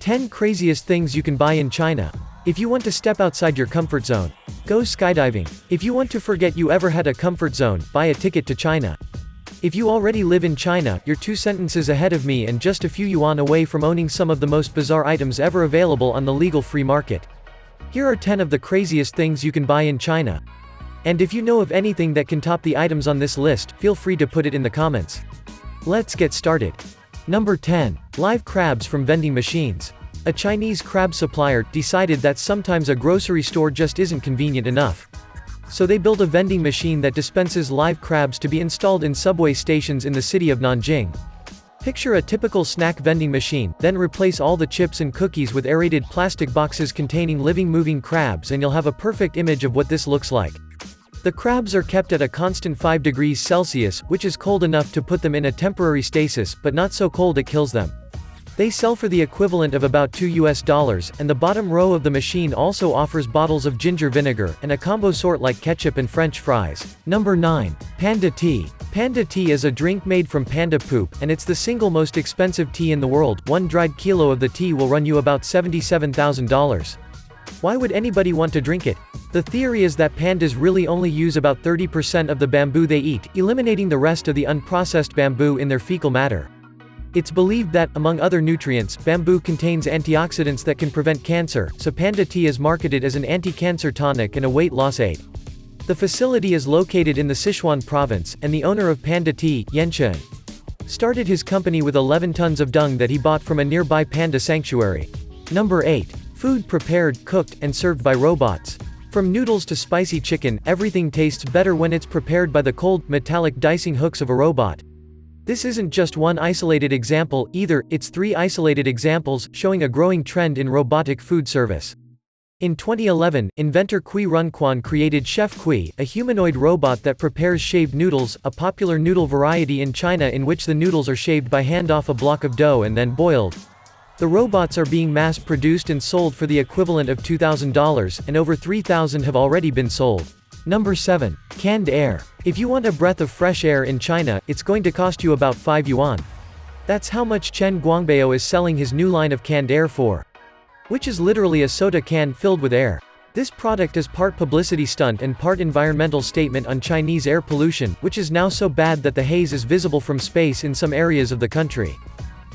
10 craziest things you can buy in China. If you want to step outside your comfort zone, go skydiving. If you want to forget you ever had a comfort zone, buy a ticket to China. If you already live in China, you're 2 sentences ahead of me and just a few yuan away from owning some of the most bizarre items ever available on the legal free market. Here are 10 of the craziest things you can buy in China. And if you know of anything that can top the items on this list, feel free to put it in the comments. Let's get started. Number 10. Live crabs from vending machines. A Chinese crab supplier decided that sometimes a grocery store just isn't convenient enough. So they built a vending machine that dispenses live crabs to be installed in subway stations in the city of Nanjing. Picture a typical snack vending machine, then replace all the chips and cookies with aerated plastic boxes containing living moving crabs and you'll have a perfect image of what this looks like. The crabs are kept at a constant 5 degrees Celsius, which is cold enough to put them in a temporary stasis, but not so cold it kills them. They sell for the equivalent of about $2, and the bottom row of the machine also offers bottles of ginger vinegar, and a combo sort like ketchup and French fries. Number 9. Panda Tea. Panda Tea is a drink made from panda poop, and it's the single most expensive tea in the world. 1 dried kilo of the tea will run you about $77,000. Why would anybody want to drink it? The theory is that pandas really only use about 30% of the bamboo they eat, eliminating the rest of the unprocessed bamboo in their fecal matter. It's believed that, among other nutrients, bamboo contains antioxidants that can prevent cancer, so Panda Tea is marketed as an anti-cancer tonic and a weight loss aid. The facility is located in the Sichuan province, and the owner of Panda Tea, Yenchen, started his company with 11 tons of dung that he bought from a nearby panda sanctuary. Number 8. Food prepared, cooked, and served by robots. From noodles to spicy chicken, everything tastes better when it's prepared by the cold, metallic dicing hooks of a robot. This isn't just one isolated example, either, it's 3 isolated examples, showing a growing trend in robotic food service. In 2011, inventor Kui Runquan created Chef Kui, a humanoid robot that prepares shaved noodles, a popular noodle variety in China in which the noodles are shaved by hand off a block of dough and then boiled. The robots are being mass-produced and sold for the equivalent of $2,000, and over 3,000 have already been sold. Number 7. Canned air. If you want a breath of fresh air in China, it's going to cost you about 5 yuan. That's how much Chen Guangbao is selling his new line of canned air for. Which is literally a soda can filled with air. This product is part publicity stunt and part environmental statement on Chinese air pollution, which is now so bad that the haze is visible from space in some areas of the country.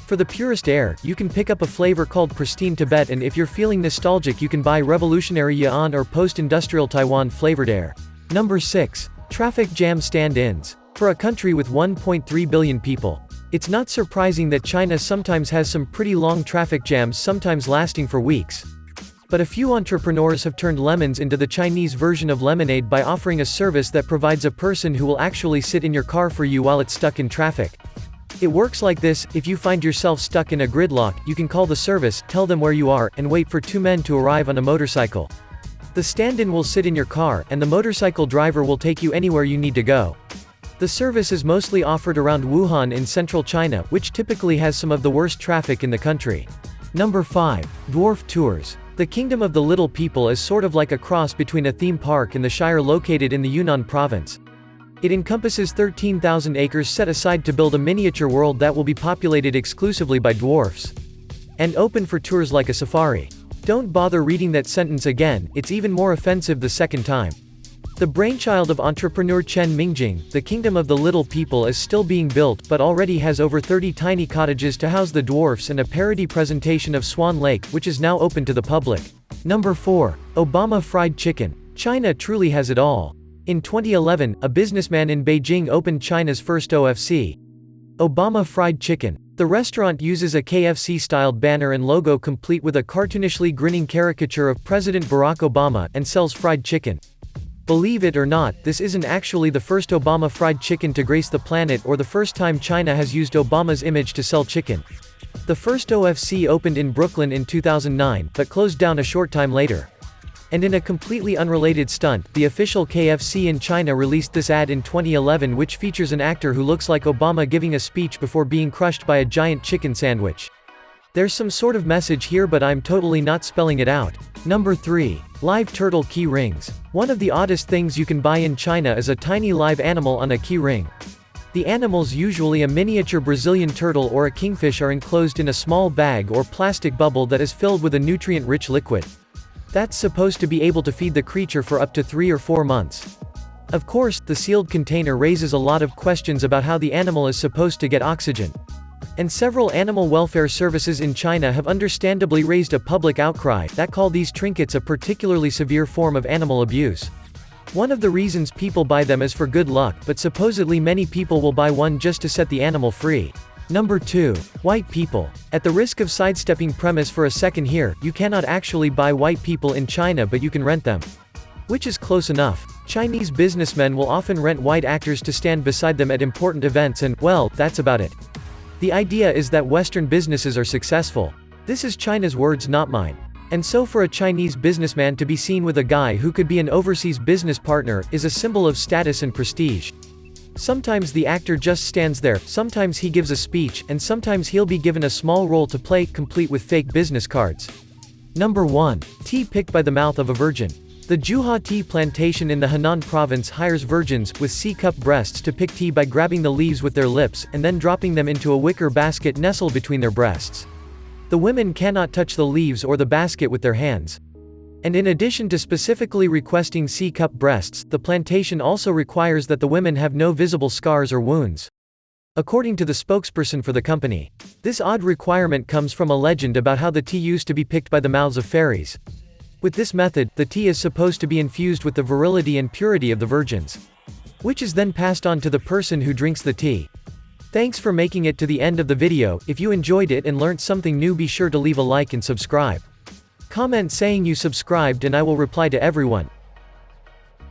For the purest air, you can pick up a flavor called Pristine Tibet, and if you're feeling nostalgic you can buy Revolutionary Yuan or Post-Industrial Taiwan flavored air. Number 6. Traffic Jam Stand-ins. For a country with 1.3 billion people, it's not surprising that China sometimes has some pretty long traffic jams, sometimes lasting for weeks. But a few entrepreneurs have turned lemons into the Chinese version of lemonade by offering a service that provides a person who will actually sit in your car for you while it's stuck in traffic. It works like this: if you find yourself stuck in a gridlock, you can call the service, tell them where you are, and wait for 2 men to arrive on a motorcycle. The stand-in will sit in your car, and the motorcycle driver will take you anywhere you need to go. The service is mostly offered around Wuhan in central China, which typically has some of the worst traffic in the country. Number 5. Dwarf Tours. The Kingdom of the Little People is sort of like a cross between a theme park and the Shire located in the Yunnan province. It encompasses 13,000 acres set aside to build a miniature world that will be populated exclusively by dwarfs. And open for tours like a safari. Don't bother reading that sentence again, it's even more offensive the second time. The brainchild of entrepreneur Chen Mingjing, the Kingdom of the Little People is still being built but already has over 30 tiny cottages to house the dwarfs and a parody presentation of Swan Lake, which is now open to the public. Number 4. Obama Fried Chicken. China truly has it all. In 2011, a businessman in Beijing opened China's first OFC. Obama Fried Chicken. The restaurant uses a KFC-styled banner and logo complete with a cartoonishly grinning caricature of President Barack Obama, and sells fried chicken. Believe it or not, this isn't actually the first Obama fried chicken to grace the planet or the first time China has used Obama's image to sell chicken. The first OFC opened in Brooklyn in 2009, but closed down a short time later. And in a completely unrelated stunt, the official KFC in China released this ad in 2011 which features an actor who looks like Obama giving a speech before being crushed by a giant chicken sandwich. There's some sort of message here but I'm totally not spelling it out. Number 3. Live turtle key rings. One of the oddest things you can buy in China is a tiny live animal on a key ring. The animals, usually a miniature Brazilian turtle or a kingfish, are enclosed in a small bag or plastic bubble that is filled with a nutrient-rich liquid. That's supposed to be able to feed the creature for up to 3 or 4 months. Of course, the sealed container raises a lot of questions about how the animal is supposed to get oxygen. And several animal welfare services in China have understandably raised a public outcry that call these trinkets a particularly severe form of animal abuse. One of the reasons people buy them is for good luck, but supposedly many people will buy one just to set the animal free. Number 2. White people. At the risk of sidestepping premise for a second here, you cannot actually buy white people in China, but you can rent them. Which is close enough. Chinese businessmen will often rent white actors to stand beside them at important events and, well, that's about it. The idea is that Western businesses are successful. This is China's words, not mine. And so for a Chinese businessman to be seen with a guy who could be an overseas business partner is a symbol of status and prestige. Sometimes the actor just stands there, sometimes he gives a speech, and sometimes he'll be given a small role to play, complete with fake business cards. Number 1. Tea picked by the mouth of a virgin. The Juha tea plantation in the Henan province hires virgins, with C-cup breasts, to pick tea by grabbing the leaves with their lips, and then dropping them into a wicker basket nestled between their breasts. The women cannot touch the leaves or the basket with their hands. And in addition to specifically requesting C-cup breasts, the plantation also requires that the women have no visible scars or wounds. According to the spokesperson for the company, this odd requirement comes from a legend about how the tea used to be picked by the mouths of fairies. With this method, the tea is supposed to be infused with the virility and purity of the virgins, which is then passed on to the person who drinks the tea. Thanks for making it to the end of the video. If you enjoyed it and learnt something new, be sure to leave a like and subscribe. Comment saying you subscribed and I will reply to everyone.